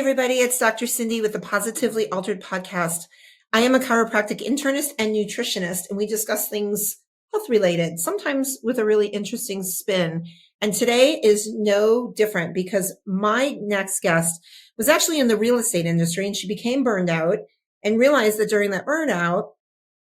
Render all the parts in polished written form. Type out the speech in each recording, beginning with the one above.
everybody. It's Dr. Cindy with the Positively Altered podcast. I am a chiropractic internist and nutritionist, and we discuss things health-related, sometimes with a really interesting spin. And today is no different because my next guest was actually in the real estate industry, and she became burned out and realized that during that burnout,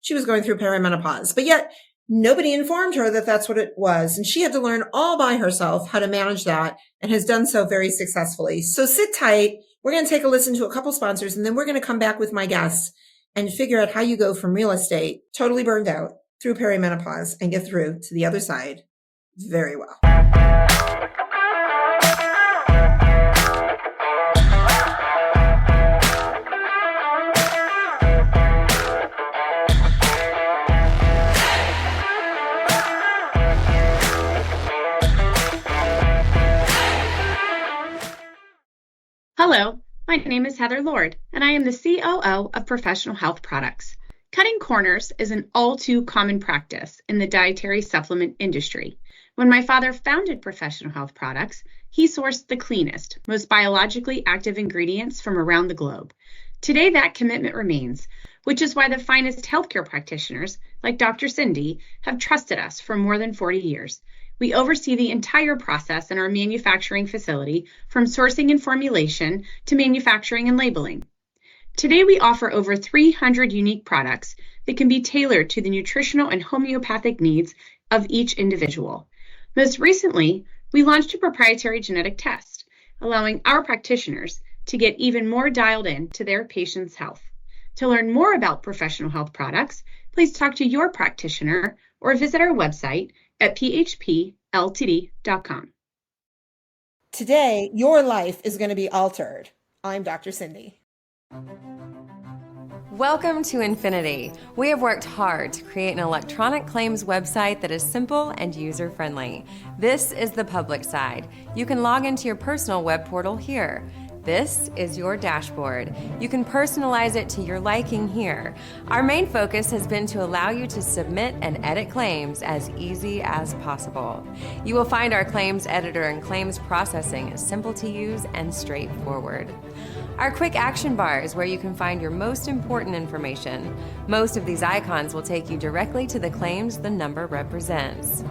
she was going through perimenopause. But yet, nobody informed her that that's what it was. And she had to learn all by herself how to manage that and has done so very successfully. So sit tight. We're going to take a listen to a couple sponsors, and then we're going to come back with my guests and figure out how you go from real estate, totally burned out, through perimenopause and get through to the other side very well. Hello, my name is Heather Lord, and I am the COO of Professional Health Products. Cutting corners is an all too common practice in the dietary supplement industry. When my father founded Professional Health Products, he sourced the cleanest, most biologically active ingredients from around the globe. Today, that commitment remains, which is why the finest healthcare practitioners, like Dr. Cindy, have trusted us for more than 40 years. We oversee the entire process in our manufacturing facility, from sourcing and formulation to manufacturing and labeling. Today, we offer over 300 unique products that can be tailored to the nutritional and homeopathic needs of each individual. Most recently, we launched a proprietary genetic test, allowing our practitioners to get even more dialed in to their patients' health. To learn more about Professional Health Products, please talk to your practitioner or visit our website at phpltd.com. Today, your life is going to be altered. I'm Dr. Cindy. Welcome to Infinity. We have worked hard to create an electronic claims website that is simple and user-friendly. This is the public side. You can log into your personal web portal here. This is your dashboard. You can personalize it to your liking here. Our main focus has been to allow you to submit and edit claims as easy as possible. You will find our claims editor and claims processing is simple to use and straightforward. Our quick action bar is where you can find your most important information. Most of these icons will take you directly to the claims the number represents.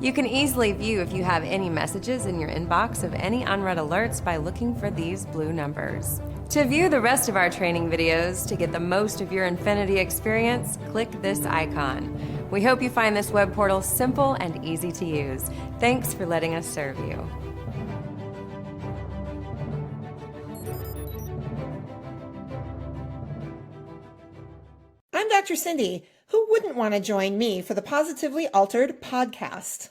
You can easily view if you have any messages in your inbox of any unread alerts by looking for these blue numbers. To view the rest of our training videos to get the most of your Infinity experience, click this icon. We hope you find this web portal simple and easy to use. Thanks for letting us serve you. I'm Dr. Cindy. Who wouldn't want to join me for the Positively Altered podcast?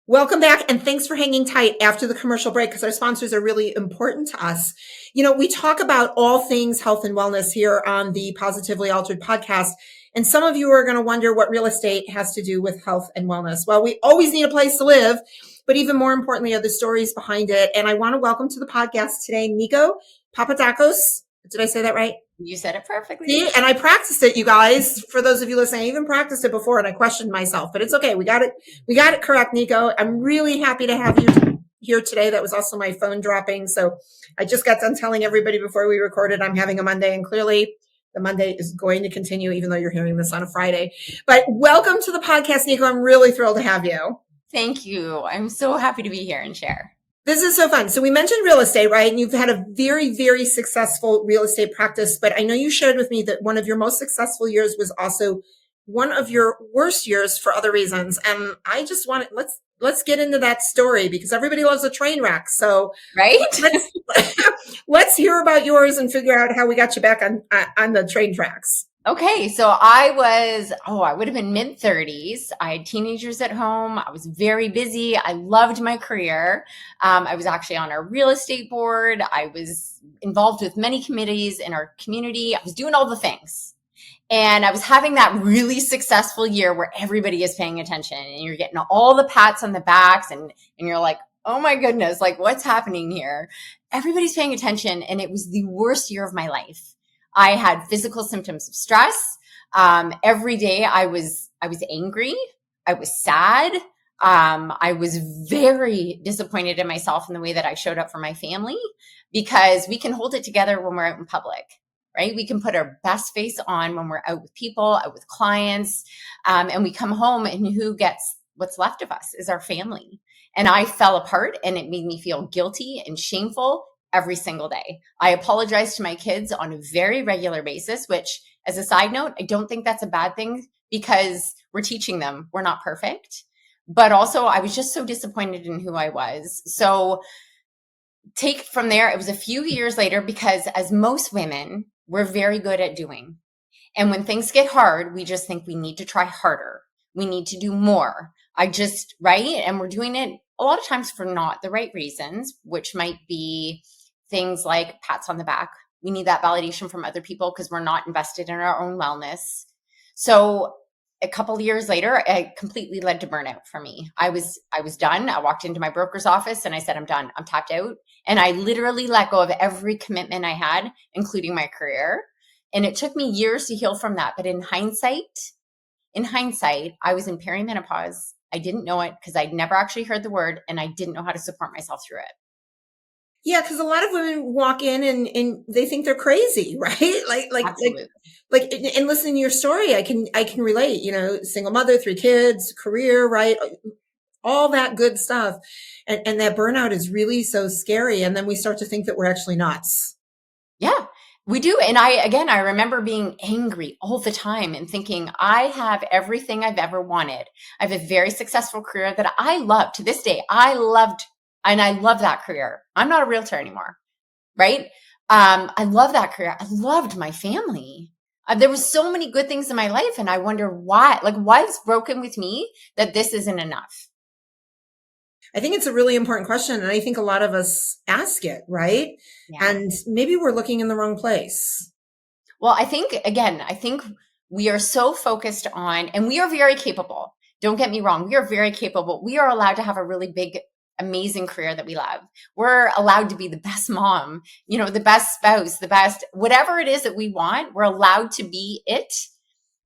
Welcome back, and thanks for hanging tight after the commercial break because our sponsors are really important to us. You know, we talk about all things health and wellness here on the Positively Altered podcast, and some of you are going to wonder what real estate has to do with health and wellness. Well, we always need a place to live, but even more importantly are the stories behind it. And I want to welcome to the podcast today, Nikko Papadakos. Did I say that right? You said it perfectly. See? And I practiced it, you guys. For those of you listening, I even practiced it before and I questioned myself, but it's okay. We got it correct, Nikko. I'm really happy to have you here today. That was also my phone dropping. So I just got done telling everybody before we recorded I'm having a Monday, and clearly the Monday is going to continue, even though you're hearing this on a Friday. But welcome to the podcast, Nikko. I'm really thrilled to have you. Thank you. I'm so happy to be here and share. This is so fun. So we mentioned real estate, right? And you've had a very, very successful real estate practice, but I know you shared with me that one of your most successful years was also one of your worst years for other reasons. And I just want to, let's get into that story because everybody loves a train wreck. So right? let's hear about yours and figure out how we got you back on the train tracks. Okay. So I would have been mid-30s. I had teenagers at home. I was very busy. I loved my career. I was actually on our real estate board. I was involved with many committees in our community. I was doing all the things. And I was having that really successful year where everybody is paying attention and you're getting all the pats on the backs and you're like, oh my goodness, like what's happening here? Everybody's paying attention. And it was the worst year of my life. I had physical symptoms of stress. Every day I was angry. I was sad. I was very disappointed in myself in the way that I showed up for my family, because we can hold it together when we're out in public, right? We can put our best face on when we're out with people, out with clients, and we come home, and who gets what's left of us is our family. And I fell apart, and it made me feel guilty and shameful every single day. I apologize to my kids on a very regular basis, which, as a side note, I don't think that's a bad thing, because we're teaching them we're not perfect. But also, I was just so disappointed in who I was. So take from there, it was a few years later, because as most women, we're very good at doing. And when things get hard, we just think we need to try harder. We need to do more. Right? And we're doing it a lot of times for not the right reasons, which might be things like pats on the back. We need that validation from other people because we're not invested in our own wellness. So a couple of years later, it completely led to burnout for me. I was done. I walked into my broker's office and I said, I'm done. I'm tapped out. And I literally let go of every commitment I had, including my career. And it took me years to heal from that. But in hindsight, I was in perimenopause. I didn't know it because I'd never actually heard the word, and I didn't know how to support myself through it. Yeah, because a lot of women walk in and they think they're crazy, right? Like, and listening to your story, I can relate. Single mother, 3 kids, career, right? All that good stuff, and that burnout is really so scary. And then we start to think that we're actually nuts. Yeah, we do. And I remember being angry all the time and thinking, I have everything I've ever wanted. I have a very successful career that I love to this day. I love that career. I'm not a realtor anymore, right? I love that career. I loved my family. There was so many good things in my life, and I wonder why is broken with me that this isn't enough? I think it's a really important question, and I think a lot of us ask it, right? Yeah. And maybe we're looking in the wrong place. Well, I think we are so focused on, and we are very capable. Don't get me wrong. We are very capable. We are allowed to have a really big, amazing career that we love. We're allowed to be the best mom, the best spouse, the best, whatever it is that we want, we're allowed to be it,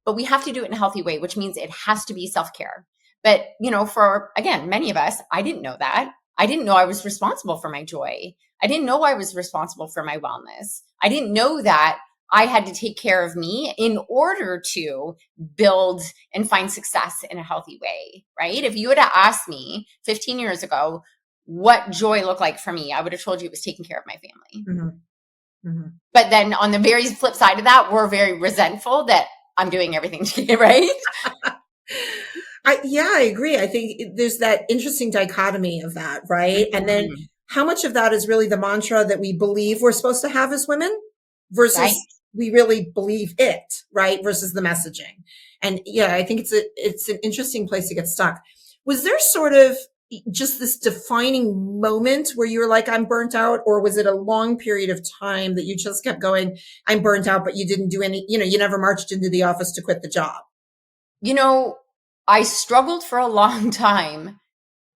but we have to do it in a healthy way, which means it has to be self-care. But, for, again, many of us, I didn't know that. I didn't know I was responsible for my joy. I didn't know I was responsible for my wellness. I didn't know that I had to take care of me in order to build and find success in a healthy way, right? If you would have asked me 15 years ago what joy looked like for me, I would have told you it was taking care of my family. Mm-hmm. Mm-hmm. But then on the very flip side of that, we're very resentful that I'm doing everything to get right. I agree. I think there's that interesting dichotomy of that, right? Mm-hmm. And then how much of that is really the mantra that we believe we're supposed to have as women versus we really believe it, right? Versus the messaging. And yeah, I think it's an interesting place to get stuck. Was there sort of just this defining moment where you were like, I'm burnt out? Or was it a long period of time that you just kept going, I'm burnt out, but you didn't do any, you never marched into the office to quit the job? I struggled for a long time,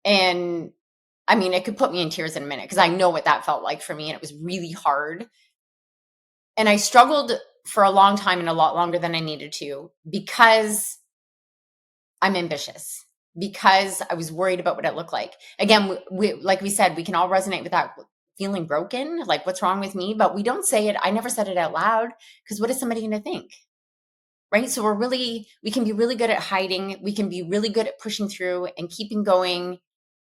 and I mean, it could put me in tears in a minute because I know what that felt like for me, and it was really hard. And I struggled for a long time and a lot longer than I needed to because I'm ambitious, because I was worried about what it looked like. Again, like we said, we can all resonate with that feeling broken, like what's wrong with me, but we don't say it. I never said it out loud because what is somebody going to think? Right. So we can be really good at hiding. We can be really good at pushing through and keeping going.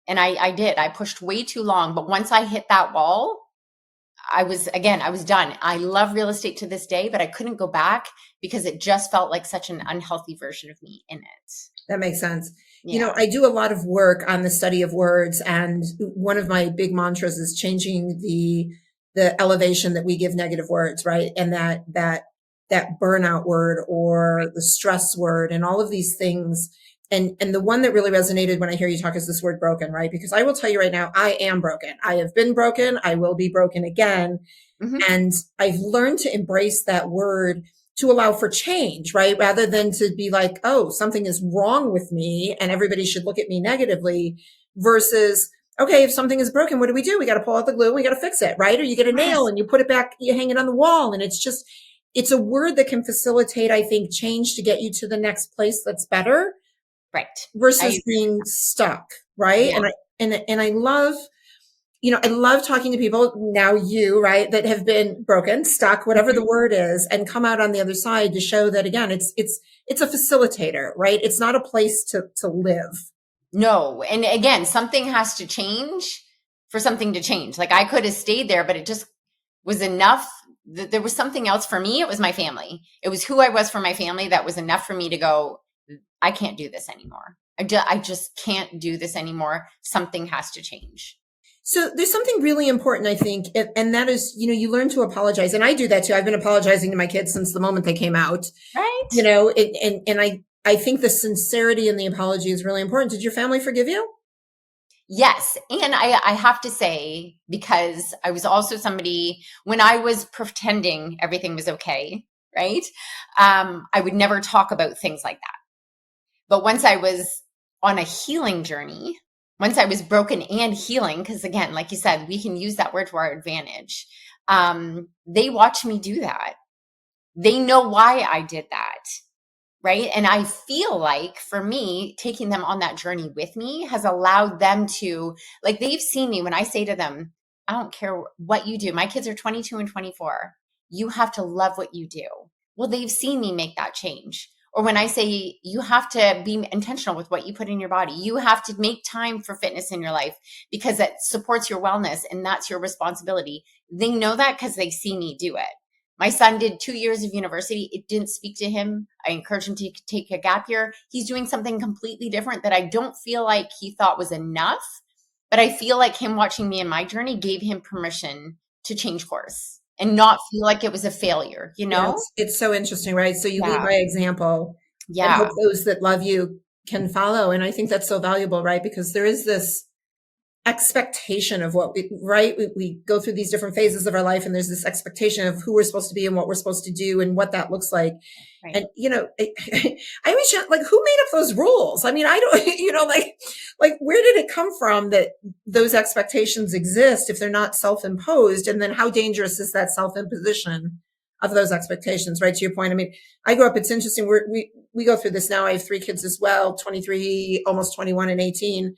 And I pushed way too long. But once I hit that wall, I was done. I love real estate to this day, but I couldn't go back because it just felt like such an unhealthy version of me in it. That makes sense. Yeah. I do a lot of work on the study of words. And one of my big mantras is changing the elevation that we give negative words, right? And that burnout word or the stress word and all of these things. And the one that really resonated when I hear you talk is this word broken, right? Because I will tell you right now, I am broken. I have been broken. I will be broken again. Mm-hmm. And I've learned to embrace that word to allow for change, right? Rather than to be like, oh, something is wrong with me and everybody should look at me negatively versus, okay, if something is broken, what do? We got to pull out the glue. We got to fix it, right? Or you get a nail and you put it back, you hang it on the wall. And it's a word that can facilitate, I think, change to get you to the next place that's better. Right. versus being stuck. Right. Yeah. And I love, I love talking to people now, right, that have been broken, stuck, whatever the word is, and come out on the other side to show that, again, it's a facilitator, right? It's not a place to live. No. And again, something has to change for something to change. Like I could have stayed there, but it just was enough. There was something else for me. It was my family. It was who I was for my family. That was enough for me to go, I can't do this anymore. I just can't do this anymore. Something has to change. So there's something really important, I think, and that is, you learn to apologize. And I do that too. I've been apologizing to my kids since the moment they came out. Right. And I think the sincerity in the apology is really important. Did your family forgive you? Yes. And I have to say, because I was also somebody, when I was pretending everything was okay, right? I would never talk about things like that. But once I was on a healing journey, once I was broken and healing, because again, like you said, we can use that word to our advantage. They watched me do that. They know why I did that. Right. And I feel like for me, taking them on that journey with me has allowed them to, like, they've seen me when I say to them, I don't care what you do. My kids are 22 and 24. You have to love what you do. Well, they've seen me make that change. Or when I say you have to be intentional with what you put in your body, you have to make time for fitness in your life because that supports your wellness and that's your responsibility. They know that because they see me do it. My son did 2 years of university. It didn't speak to him. I encouraged him to take a gap year. He's doing something completely different that I don't feel like he thought was enough, but I feel like him watching me in my journey gave him permission to change course and not feel like it was a failure, Yeah, it's so interesting, right? So you lead by example. Yeah. And hope those that love you can follow. And I think that's so valuable, right? Because there is this expectation of what we go through these different phases of our life, and there's this expectation of who we're supposed to be and what we're supposed to do and what that looks like. Right. And, I always like, who made up those rules? I mean, I don't, like where did it come from that those expectations exist if they're not self-imposed? And then how dangerous is that self-imposition of those expectations, right? To your point. I mean, I grew up, it's interesting. We go through this now. I have 3 kids as well, 23, almost 21 and 18.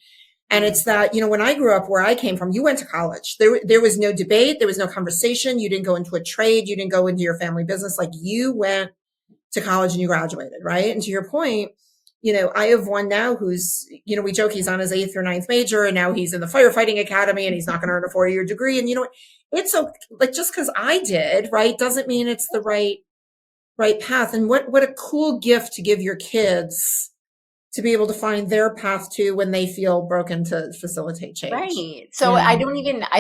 And it's that, when I grew up where I came from, you went to college. There was no debate. There was no conversation. You didn't go into a trade. You didn't go into your family business. Like you went to college and you graduated, right? And to your point, I have one now who's, we joke he's on his 8th or 9th major and now he's in the firefighting academy and he's not going to earn a 4-year degree. And it's so like, just because I did, right, doesn't mean it's the right path. And what a cool gift to give your kids to be able to find their path to when they feel broken to facilitate change. Right. So I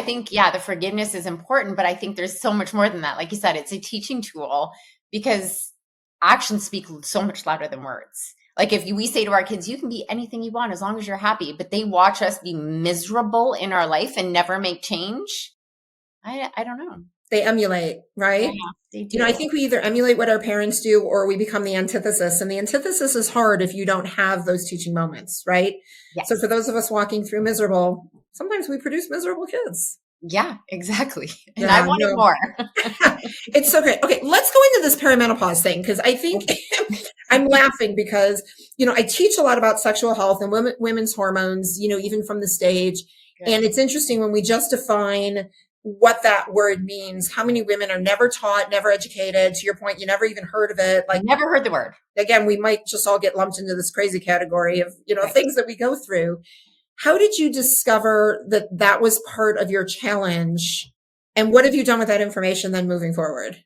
think, the forgiveness is important, but I think there's so much more than that. Like you said, it's a teaching tool because actions speak so much louder than words. Like if we say to our kids, you can be anything you want as long as you're happy, but they watch us be miserable in our life and never make change. I don't know. They emulate, right? Yeah, they do. I think we either emulate what our parents do or we become the antithesis. And the antithesis is hard if you don't have those teaching moments, right? Yes. So for those of us walking through miserable, sometimes we produce miserable kids. Yeah, exactly. And I wanted more. It's so great. Okay, let's go into this perimenopause thing because I think I'm laughing because, I teach a lot about sexual health and women's hormones, even from the stage. Good. And it's interesting when we just define what that word means. How many women are never taught, never educated? To your point, you never even heard of it. Like never heard the word. Again, we might just all get lumped into this crazy category of, things that we go through. How did you discover that was part of your challenge? And what have you done with that information then moving forward?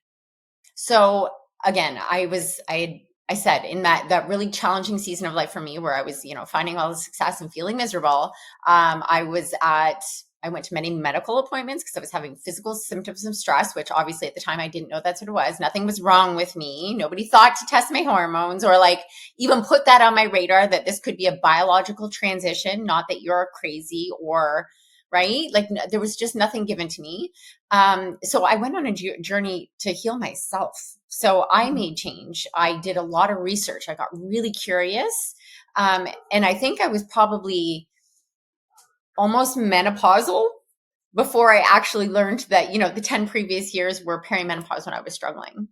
So again, I said in that really challenging season of life for me where I was, finding all the success and feeling miserable. I went to many medical appointments because I was having physical symptoms of stress, which obviously at the time I didn't know that's what it was. Nothing was wrong with me. Nobody thought to test my hormones or like even put that on my radar that this could be a biological transition, not that you're crazy or right. Like there was just nothing given to me. So I went on a journey to heal myself. So I made change. I did a lot of research. I got really curious. And I think I was probably almost menopausal before I actually learned that, the 10 previous years were perimenopause when I was struggling.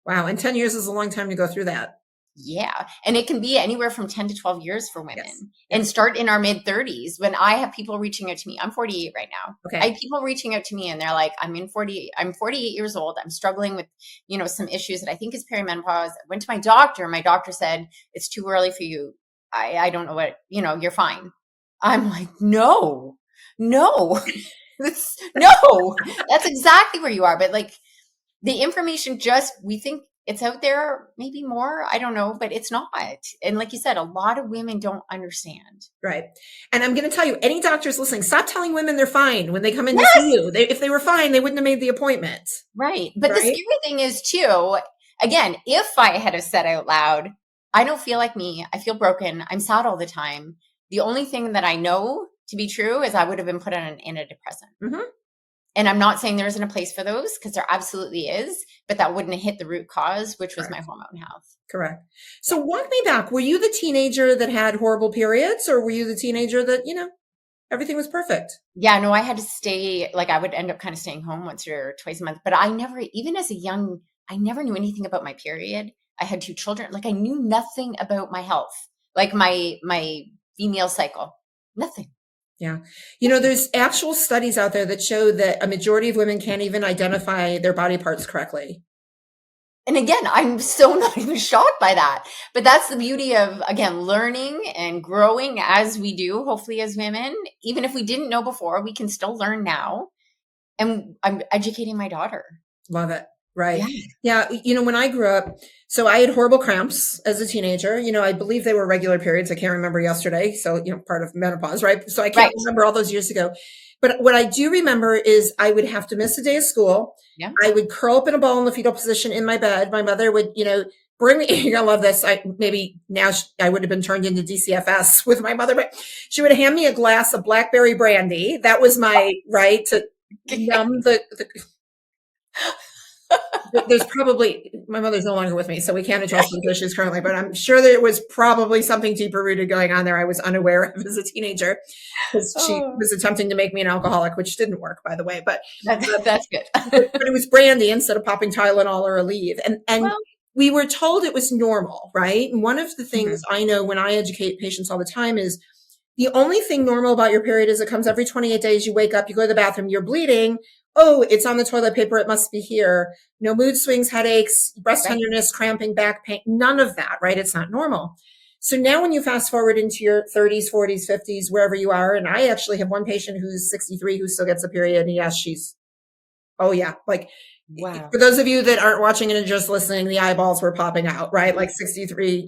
Wow. And 10 years is a long time to go through that. Yeah. And it can be anywhere from 10 to 12 years for women, Yes. and start in our mid 30s. When I have people reaching out to me, I'm 48 right now. Okay. I have people reaching out to me and they're like, I'm 48 years old. I'm struggling with, some issues that I think is perimenopause. I went to my doctor. My doctor said, it's too early for you. I don't know what, you're fine. I'm like, no, no, that's exactly where you are. But like the information we think it's out there, maybe more, I don't know, but it's not. And like you said, a lot of women don't understand. Right. And I'm going to tell you, any doctors listening, stop telling women they're fine when they come in to see you. If they were fine, they wouldn't have made the appointment. Right. But the scary thing is too, again, if I had have said out loud, I don't feel like me, I feel broken, I'm sad all the time. The only thing that I know to be true is I would have been put on an antidepressant. Mm-hmm. And I'm not saying there isn't a place for those, because there absolutely is, but that wouldn't have hit the root cause, which was my hormone health. Correct. So walk me back. Were you the teenager that had horrible periods, or were you the teenager that, everything was perfect? Yeah, no, I had to stay, I would end up kind of staying home once or twice a month, but I never, even as I never knew anything about my period. I had 2 children. I knew nothing about my health, my female cycle, nothing. Yeah. There's actual studies out there that show that a majority of women can't even identify their body parts correctly. And again, I'm so not even shocked by that. But that's the beauty of, again, learning and growing as we do, hopefully as women. Even if we didn't know before, we can still learn now. And I'm educating my daughter. Love it. Right. Yeah. When I grew up, so I had horrible cramps as a teenager. I believe they were regular periods. I can't remember yesterday. So, part of menopause, right? So I can't remember all those years ago. But what I do remember is I would have to miss a day of school. Yeah. I would curl up in a ball in the fetal position in my bed. My mother would, bring me, you're gonna love this. Maybe now I would have been turned into DCFS with my mother, but she would hand me a glass of blackberry brandy. That was my right to numb the there's probably, my mother's no longer with me, so we can't address those issues currently, but I'm sure there was probably something deeper rooted going on there I was unaware of as a teenager, because she was attempting to make me an alcoholic, which didn't work, by the way, but that's good. but it was brandy instead of popping Tylenol or Aleve. And we were told it was normal, right? And one of the things I know when I educate patients all the time is the only thing normal about your period is it comes every 28 days. You wake up, you go to the bathroom, you're bleeding. Oh, it's on the toilet paper. It must be here. No mood swings, headaches, breast tenderness, cramping, back pain, none of that, right? It's not normal. So now when you fast forward into your 30s, 40s, 50s, wherever you are, and I actually have one patient who's 63 who still gets a period. And yes, wow. For those of you that aren't watching and just listening, the eyeballs were popping out, right? 63,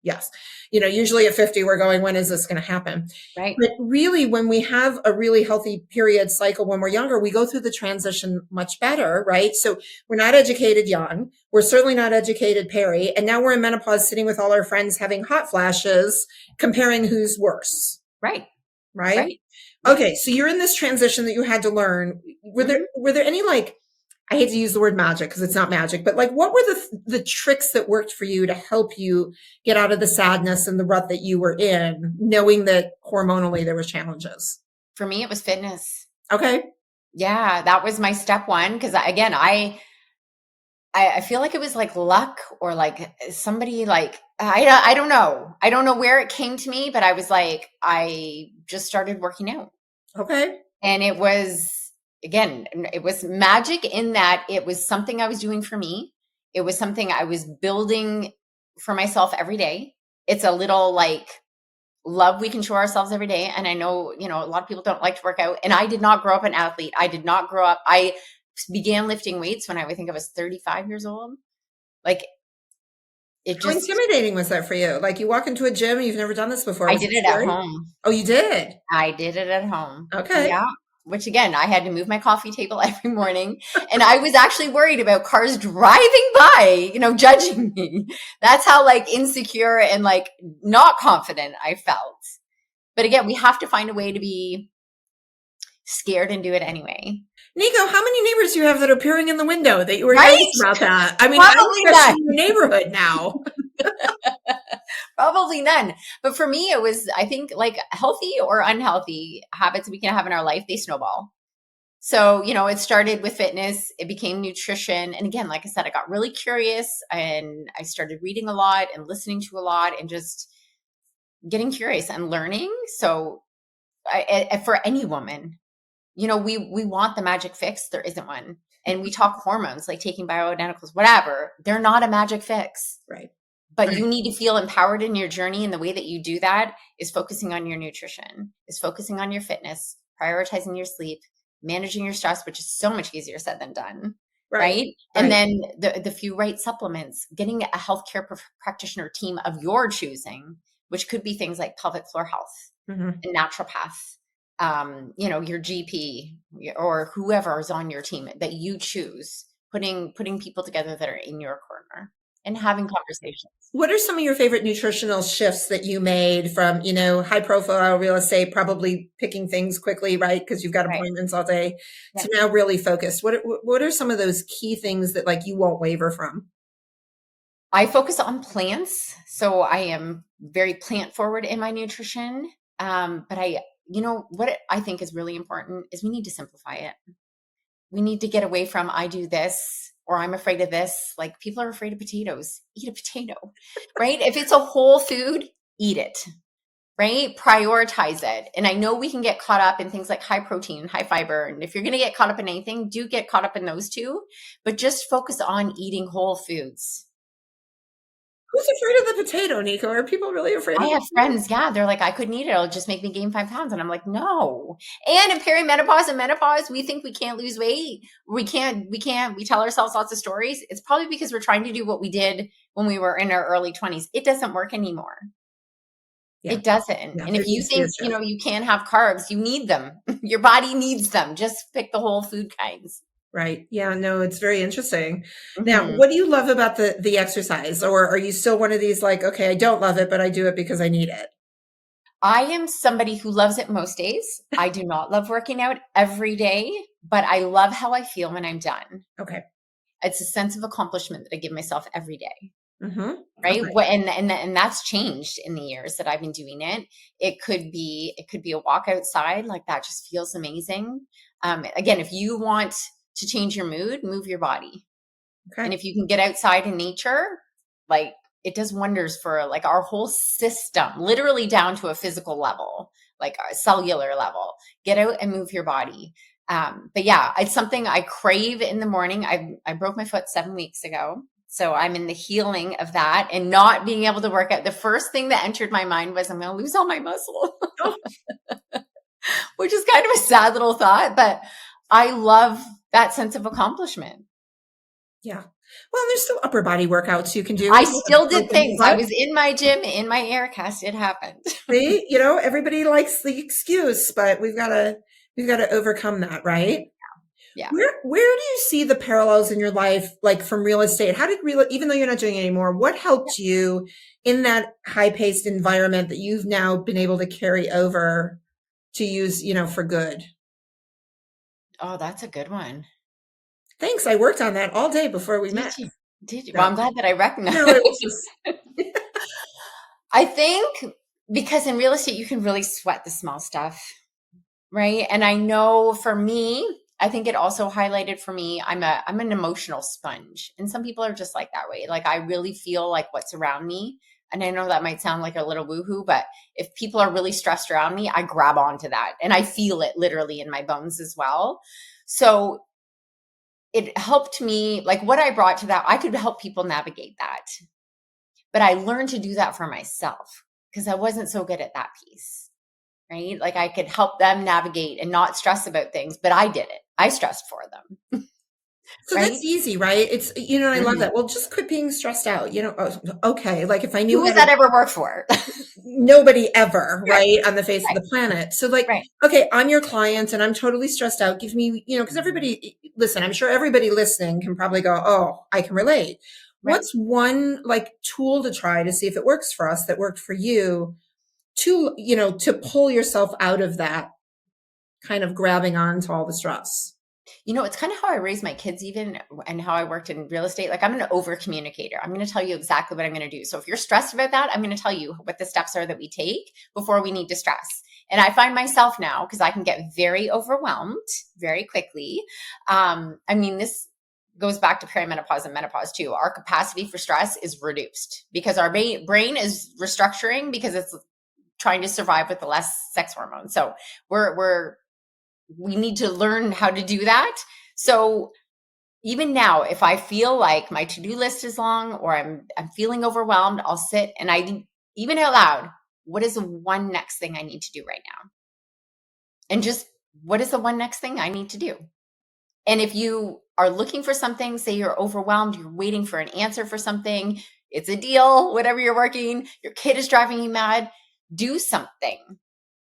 yes. Usually at 50, we're going, when is this going to happen? Right. But really, when we have a really healthy period cycle, when we're younger, we go through the transition much better, right? So we're not educated young. We're certainly not educated peri. And now we're in menopause sitting with all our friends having hot flashes, comparing who's worse. Right. Okay. So you're in this transition that you had to learn. Were there any I hate to use the word magic because it's not magic, but what were the tricks that worked for you to help you get out of the sadness and the rut that you were in, knowing that hormonally there was challenges? For me, it was fitness. Okay. Yeah, that was my step one. Because again, I feel like it was luck or somebody I don't know. I don't know where it came to me, but I was I just started working out. Okay. And it was, again, it was magic in that it was something I was doing for me. It was something I was building for myself every day. It's a little love we can show ourselves every day. And I know, a lot of people don't like to work out. And I did not grow up an athlete. I began lifting weights when I think I was 35 years old. How intimidating was that for you? You walk into a gym, you've never done this before. I did it at home. Oh, you did? I did it at home. Okay. Yeah. Which again, I had to move my coffee table every morning. And I was actually worried about cars driving by, judging me. That's how insecure and not confident I felt. But again, we have to find a way to be scared and do it anyway. Nikko, how many neighbors do you have that are peering in the window that you were right? nice about that? I mean, Probably I'm in your neighborhood now. Probably none. But for me, it was, I think healthy or unhealthy habits we can have in our life, they snowball. So, it started with fitness, it became nutrition. And again, like I said, I got really curious and I started reading a lot and listening to a lot and just getting curious and learning. So for any woman, we want the magic fix. There isn't one. And we talk hormones, like taking bioidenticals, whatever. They're not a magic fix. Right. But you need to feel empowered in your journey. And the way that you do that is focusing on your nutrition, is focusing on your fitness, prioritizing your sleep, managing your stress, which is so much easier said than done. Right. And then the few right supplements, getting a healthcare practitioner team of your choosing, which could be things like pelvic floor health and naturopath, your GP or whoever is on your team that you choose, putting people together that are in your corner and having conversations. What are some of your favorite nutritional shifts that you made from, high profile real estate, probably picking things quickly, right? Because you've got appointments all day, to now really focused. What are some of those key things that like you won't waver from? I focus on plants. So I am very plant forward in my nutrition. But what I think is really important is we need to simplify it. We need to get away from, I do this, or I'm afraid of this. Like people are afraid of potatoes. Eat a potato, right? If it's a whole food, eat it, right? Prioritize it. And I know we can get caught up in things like high protein, high fiber. And if you're going to get caught up in anything, do get caught up in those two, but just focus on eating whole foods. Who's afraid of the potato, Nikko? Are people really afraid? I have friends, they're like, I couldn't eat it. It'll just make me gain 5 pounds. And I'm like, no. And in perimenopause and menopause, we think we can't lose weight. We tell ourselves lots of stories. It's probably because we're trying to do what we did when we were in our early 20s. It doesn't work anymore. Yeah. It doesn't. Yeah, and if you think, you can't have carbs, you need them. Your body needs them. Just pick the whole food kinds. Right. Yeah, no, it's very interesting. Now, what do you love about the exercise? Or are you still one of these like, okay, I don't love it, but I do it because I need it? I am somebody who loves it most days. I do not love working out every day, but I love how I feel when I'm done. Okay. It's a sense of accomplishment that I give myself every day. Okay. Right. And that's changed in the years that I've been doing it. It could be a walk outside. Like that just feels amazing. Again, if you want to change your mood, move your body. Okay. And if you can get outside in nature, like it does wonders for like our whole system, literally down to a physical level, like a cellular level. Get out and move your body. But yeah, it's something I crave in the morning. I broke my foot 7 weeks ago. So I'm in the healing of that and not being able to work out. The first thing that entered my mind was I'm going to lose all my muscle, which is kind of a sad little thought, but I love that sense of accomplishment. Yeah. Well, there's still upper body workouts you can do. I still did things. I was in my gym, in my air cast. It happened. See, everybody likes the excuse, but we've got to overcome that, right? Yeah. Where do you see the parallels in your life, like from real estate? How did even though you're not doing it anymore, what helped you in that high-paced environment that you've now been able to carry over to use, for good? Oh, that's a good one. Thanks. I worked on that all day before we met. Did you? Well, I'm glad that I recognized. No, it was just... I think because in real estate, you can really sweat the small stuff, right? And I know for me, I think it also highlighted for me, I'm an emotional sponge. And some people are just like that way. Like I really feel like what's around me. And I know that might sound like a little woohoo, but if people are really stressed around me, I grab onto that and I feel it literally in my bones as well. So it helped me, like what I brought to that, I could help people navigate that. But I learned to do that for myself because I wasn't so good at that piece, right? Like I could help them navigate and not stress about things, but I did it. I stressed for them. So right? That's easy, right? It's, I love that. Well, just quit being stressed out. Okay. Like if I knew who would that ever work for? Nobody ever, right? On the face of the planet. So like, okay, I'm your client and I'm totally stressed out. Give me, because listen, I'm sure everybody listening can probably go, oh, I can relate. Right. What's one like tool to try to see if it works for us that worked for you to pull yourself out of that kind of grabbing on to all the stress? It's kind of how I raised my kids even and how I worked in real estate. Like I'm an over communicator. I'm going to tell you exactly what I'm going to do. So if you're stressed about that, I'm going to tell you what the steps are that we take before we need to stress. And I find myself now, because I can get very overwhelmed very quickly. This goes back to perimenopause and menopause too. Our capacity for stress is reduced because our brain is restructuring because it's trying to survive with the less sex hormones. So we need to learn how to do that. So even now, if I feel like my to-do list is long or I'm feeling overwhelmed, I'll sit and I even out loud, what is the one next thing I need to do right now? And just what is the one next thing I need to do? And if you are looking for something, say you're overwhelmed, you're waiting for an answer for something, it's a deal, whatever you're working, your kid is driving you mad, do something.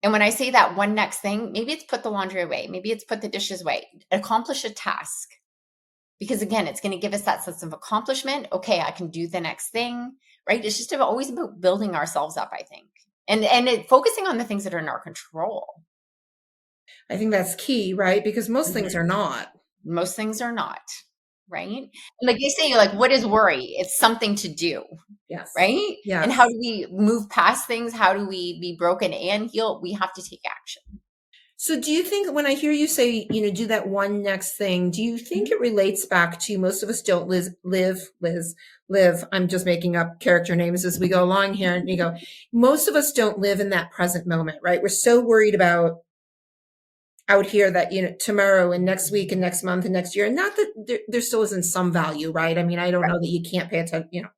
And when I say that one next thing, maybe it's put the laundry away, maybe it's put the dishes away, accomplish a task. Because again, it's going to give us that sense of accomplishment. Okay, I can do the next thing, right? It's just always about building ourselves up, I think. And focusing on the things that are in our control. I think that's key, right? Because most things are not. Most things are not, right? And like you say, like, what is worry? It's something to do. Yes. Right? Yes. And how do we move past things? How do we be broken and heal? We have to take action. So do you think when I hear you say, do that one next thing, do you think it relates back to most of us don't live? I'm just making up character names as we go along here. And you go, most of us don't live in that present moment, right? We're so worried about out here that, tomorrow and next week and next month and next year. And not that there still isn't some value, right? I mean, I don't know that you can't pay attention,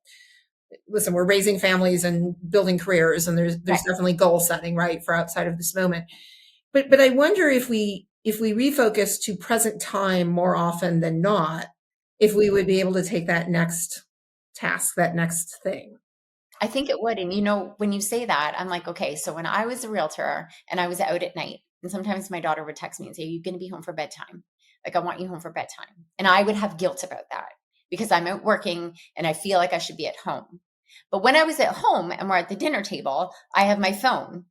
listen, we're raising families and building careers, and there's definitely goal setting, right, for outside of this moment. But I wonder if we refocus to present time more often than not, if we would be able to take that next task, that next thing. I think it would. And when you say that, I'm like, okay, so when I was a realtor and I was out at night, and sometimes my daughter would text me and say, are you going to be home for bedtime? Like, I want you home for bedtime. And I would have guilt about that because I'm out working and I feel like I should be at home. But when I was at home and we're at the dinner table, I have my phone.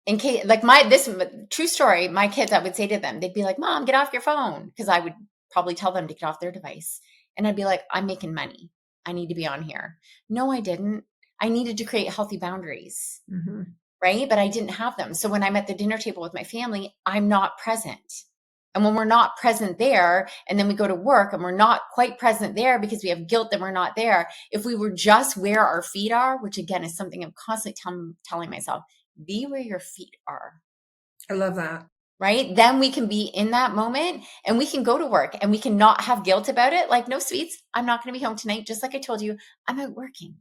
In case, like this true story, my kids, I would say to them, they'd be like, Mom, get off your phone. Because I would probably tell them to get off their device. And I'd be like, I'm making money. I need to be on here. No, I didn't. I needed to create healthy boundaries. Mm-hmm. Right? But I didn't have them. So when I'm at the dinner table with my family, I'm not present. And when we're not present there, and then we go to work and we're not quite present there because we have guilt that we're not there. If we were just where our feet are, which again is something I'm constantly telling myself, be where your feet are. I love that. Right? Then we can be in that moment and we can go to work and we can not have guilt about it. Like, no, sweets, I'm not going to be home tonight. Just like I told you, I'm out working.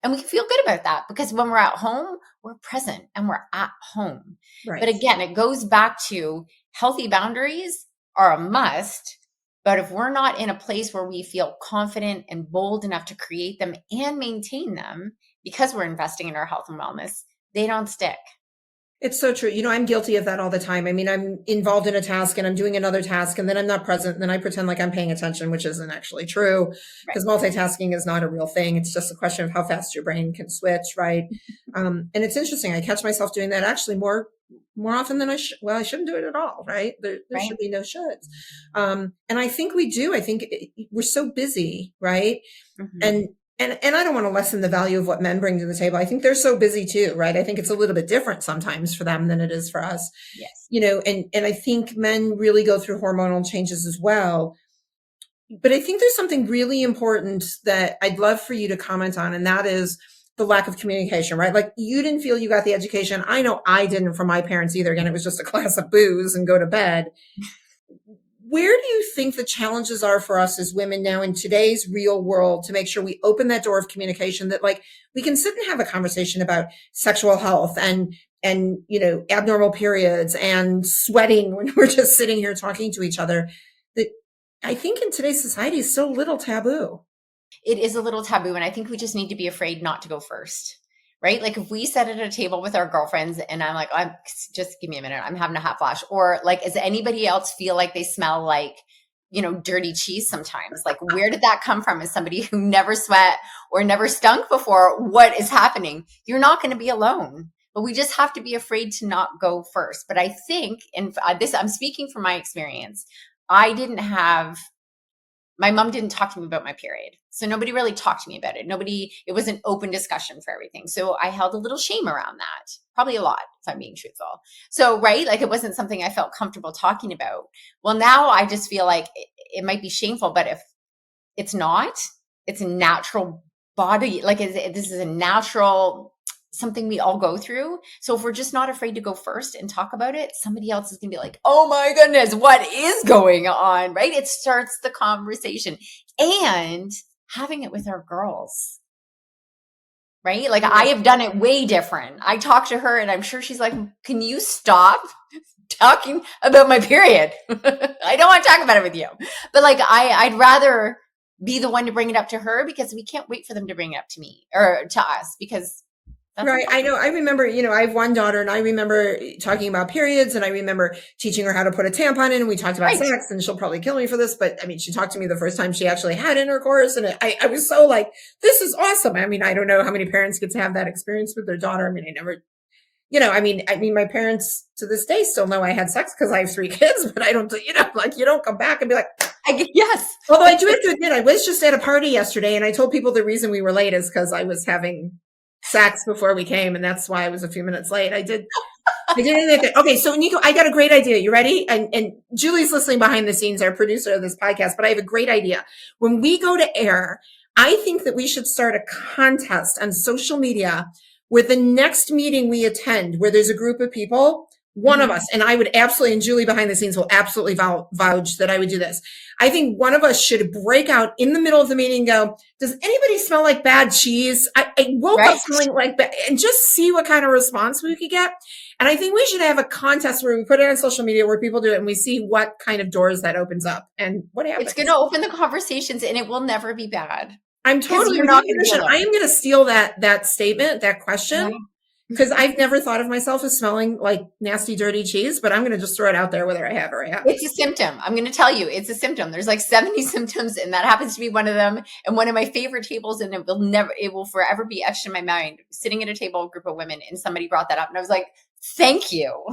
And we can feel good about that because when we're at home, we're present and we're at home. Right. But again, it goes back to healthy boundaries are a must. But if we're not in a place where we feel confident and bold enough to create them and maintain them because we're investing in our health and wellness, they don't stick. It's so true. I'm guilty of that all the time. I mean, I'm involved in a task and I'm doing another task and then I'm not present. And then I pretend like I'm paying attention, which isn't actually true because multitasking is not a real thing. It's just a question of how fast your brain can switch. Right. And it's interesting. I catch myself doing that actually more often than I shouldn't do it at all. Right. There should be no shoulds. And I think we do. I think we're so busy. Right. Mm-hmm. And I don't want to lessen the value of what men bring to the table. I think they're so busy too, right? I think it's a little bit different sometimes for them than it is for us. Yes. And I think men really go through hormonal changes as well. But I think there's something really important that I'd love for you to comment on, and that is the lack of communication, right? Like, you didn't feel you got the education. I know I didn't from my parents either. Again, it was just a glass of booze and go to bed. Where do you think the challenges are for us as women now in today's real world to make sure we open that door of communication, that like we can sit and have a conversation about sexual health and abnormal periods and sweating when we're just sitting here talking to each other? That I think in today's society is so little taboo. It is a little taboo. And I think we just need to be afraid not to go first. Right? Like, if we sit at a table with our girlfriends and I'm like, just give me a minute, I'm having a hot flash. Or like, does anybody else feel like they smell like, dirty cheese sometimes? Like, where did that come from? As somebody who never sweat or never stunk before, what is happening? You're not going to be alone, but we just have to be afraid to not go first. But I think, and this, I'm speaking from my experience, I didn't have my mom didn't talk to me about my period. So nobody really talked to me about it. It was an open discussion for everything. So I held a little shame around that, probably a lot, if I'm being truthful. So, right, like it wasn't something I felt comfortable talking about. Well, now I just feel like it might be shameful, but if it's not, it's a natural body, like this is a natural something we all go through. So if we're just not afraid to go first and talk about it, somebody else is gonna be like, oh my goodness, what is going on, right? It starts the conversation. And having it with our girls, right? Like I have done it way different. I talk to her and I'm sure she's like, can you stop talking about my period? I don't want to talk about it with you. But like, I'd rather be the one to bring it up to her because we can't wait for them to bring it up to me or to us because that's right. I know. I remember, I have one daughter and I remember talking about periods and I remember teaching her how to put a tampon in and we talked about sex and she'll probably kill me for this. But I mean, she talked to me the first time she actually had intercourse and I was so like, this is awesome. I mean, I don't know how many parents get to have that experience with their daughter. I mean, I never, I mean, my parents to this day still know I had sex because I have 3 kids, but I don't, like you don't come back and be like, yes. Although I do have to admit, I was just at a party yesterday and I told people the reason we were late is because I was having sex before we came. And that's why I was a few minutes late. I did anything. Okay. So Nikko, I got a great idea. You ready? And Julie's listening behind the scenes, our producer of this podcast, but I have a great idea. When we go to air, I think that we should start a contest on social media where the next meeting we attend, where there's a group of people, one of us, and I would absolutely, and Julie behind the scenes will absolutely vouch that I would do this. I think one of us should break out in the middle of the meeting and go, does anybody smell like bad cheese? I woke up smelling like bad, and just see what kind of response we could get. And I think we should have a contest where we put it on social media where people do it and we see what kind of doors that opens up and what happens. It's going to open the conversations and it will never be bad. I'm totally not I am going to steal that statement, that question. Because I've never thought of myself as smelling like nasty, dirty cheese, but I'm going to just throw it out there whether I have or I haven't. It's a symptom. I'm going to tell you, it's a symptom. There's like 70 symptoms, and that happens to be one of them. And one of my favorite tables, and it will forever be etched in my mind, sitting at a table, a group of women, and somebody brought that up. And I was like, thank you.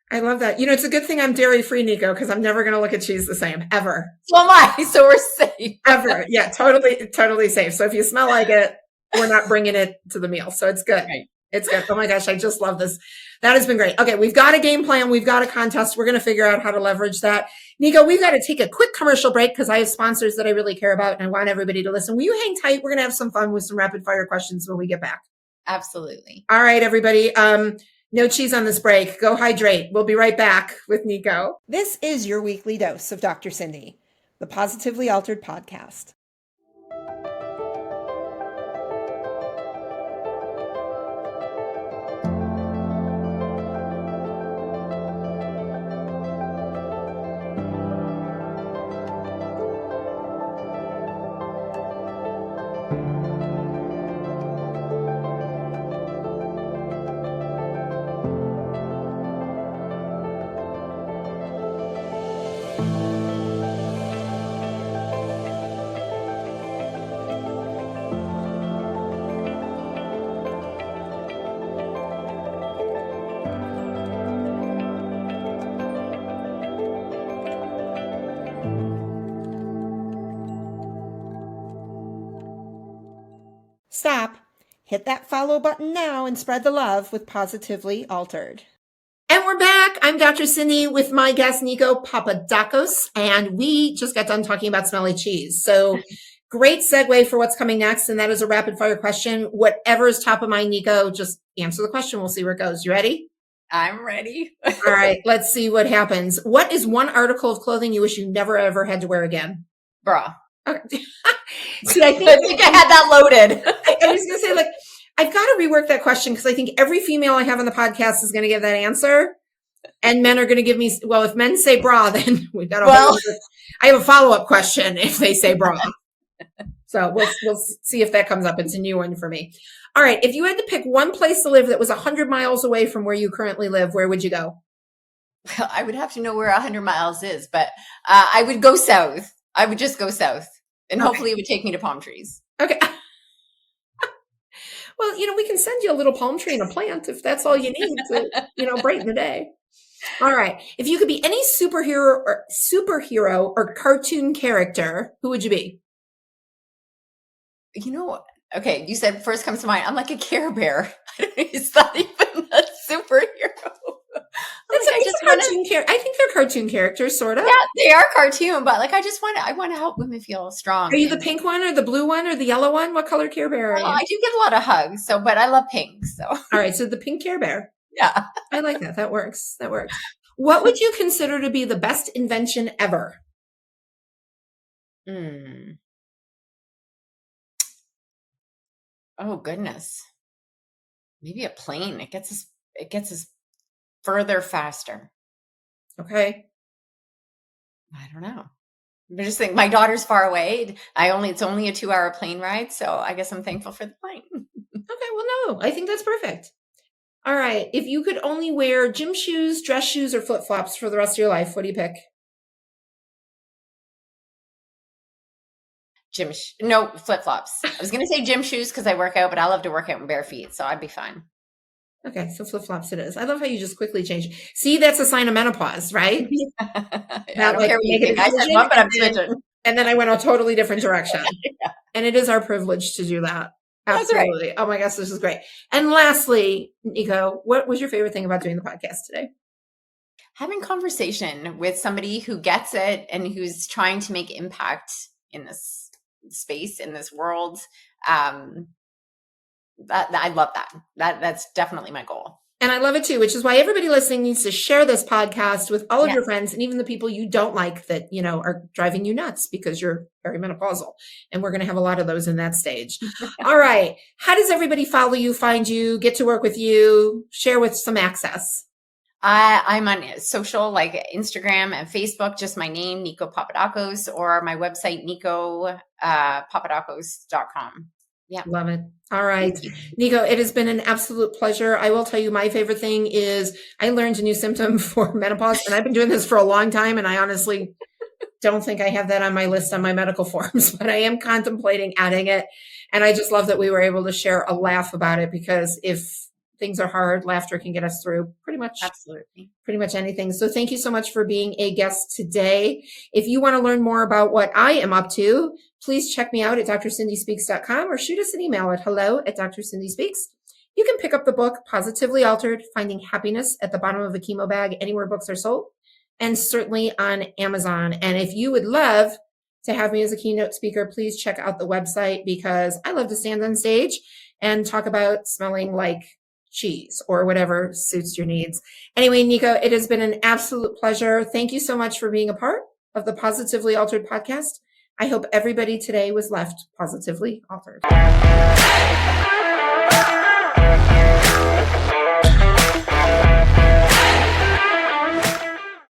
I love that. It's a good thing I'm dairy-free, Nikko, because I'm never going to look at cheese the same, ever. So am I. So we're safe. Ever. Yeah, totally safe. So if you smell like it, we're not bringing it to the meal. So it's good. Right. It's good. Oh my gosh. I just love this. That has been great. Okay. We've got a game plan. We've got a contest. We're going to figure out how to leverage that. Nikko, we've got to take a quick commercial break because I have sponsors that I really care about and I want everybody to listen. Will you hang tight? We're going to have some fun with some rapid fire questions when we get back. Absolutely. All right, everybody. No cheese on this break. Go hydrate. We'll be right back with Nikko. This is your weekly dose of Dr. Cindy, the Positively Altered podcast. Stop. Hit that follow button now and spread the love with Positively Altered. And we're back. I'm Dr. Cindy with my guest, Nikki Papadakos, and we just got done talking about smelly cheese. So great segue for what's coming next, and that is a rapid fire question. Whatever is top of mind, Nikki, just answer the question. We'll see where it goes. You ready? I'm ready. All right. Let's see what happens. What is one article of clothing you wish you never, ever had to wear again? Bra. Okay. See, I think I had that loaded. I was going to say, I've got to rework that question because I think every female I have on the podcast is going to give that answer. And men are going to give me, well, if men say bra, then we've got I have a follow-up question if they say bra. So we'll see if that comes up. It's a new one for me. All right. If you had to pick one place to live that was 100 miles away from where you currently live, where would you go? Well, I would have to know where 100 miles is, but I would go south. I would just go south. And hopefully it would take me to palm trees. Okay. Well, we can send you a little palm tree and a plant if that's all you need to, brighten the day. All right. If you could be any superhero or cartoon character, who would you be? Okay, you said first comes to mind. I'm like a Care Bear. It's not even a superhero. It's a cartoon character. I think they're cartoon characters, sort of. Yeah, they are cartoon, but like I want to help women feel strong. Are you the pink one or the blue one or the yellow one? What color Care Bear are you? I do get a lot of hugs, but I love pink. So all right, so the pink Care Bear. Yeah, I like that. That works. What would you consider to be the best invention ever? Oh goodness, maybe a plane. It gets us further faster. Okay. I don't know. I just think my daughter's far away. It's only a 2-hour plane ride, so I guess I'm thankful for the plane. Okay, well, no, I think that's perfect. All right, if you could only wear gym shoes, dress shoes, or flip-flops for the rest of your life, what do you pick? No, flip-flops. I was going to say gym shoes because I work out, but I love to work out in bare feet, so I'd be fine. Okay, so flip-flops it is. I love how you just quickly change. See, that's a sign of menopause, right? I don't care what you think. I said one, but I'm switching. And then I went a totally different direction. Yeah. And it is our privilege to do that. Absolutely. Right. Oh my gosh, this is great. And lastly, Nikko, what was your favorite thing about doing the podcast today? Having conversation with somebody who gets it and who's trying to make impact in this space, in this world. I love that. That's definitely my goal. And I love it too, which is why everybody listening needs to share this podcast with all of your friends and even the people you don't like that, are driving you nuts because you're perimenopausal. And we're going to have a lot of those in that stage. All right. How does everybody follow you, find you, get to work with you, share with some access? I'm on social like Instagram and Facebook, just my name, Nikko Papadakos, or my website, nikkopapadakos.com. Yeah. Love it. All right. Nikko, it has been an absolute pleasure. I will tell you my favorite thing is I learned a new symptom for menopause, and I've been doing this for a long time. And I honestly don't think I have that on my list on my medical forms, but I am contemplating adding it. And I just love that we were able to share a laugh about it, because if things are hard, laughter can get us through pretty much anything. So thank you so much for being a guest today. If you want to learn more about what I am up to, please check me out at drsindyspeaks.com or shoot us an email at hello@drsindyspeaks. You can pick up the book Positively Altered, Finding Happiness at the Bottom of a Chemo Bag anywhere books are sold, and certainly on Amazon. And if you would love to have me as a keynote speaker, please check out the website, because I love to stand on stage and talk about smelling like cheese or whatever suits your needs. Anyway, Nikko, it has been an absolute pleasure. Thank you so much for being a part of the Positively Altered podcast. I hope everybody today was left positively altered.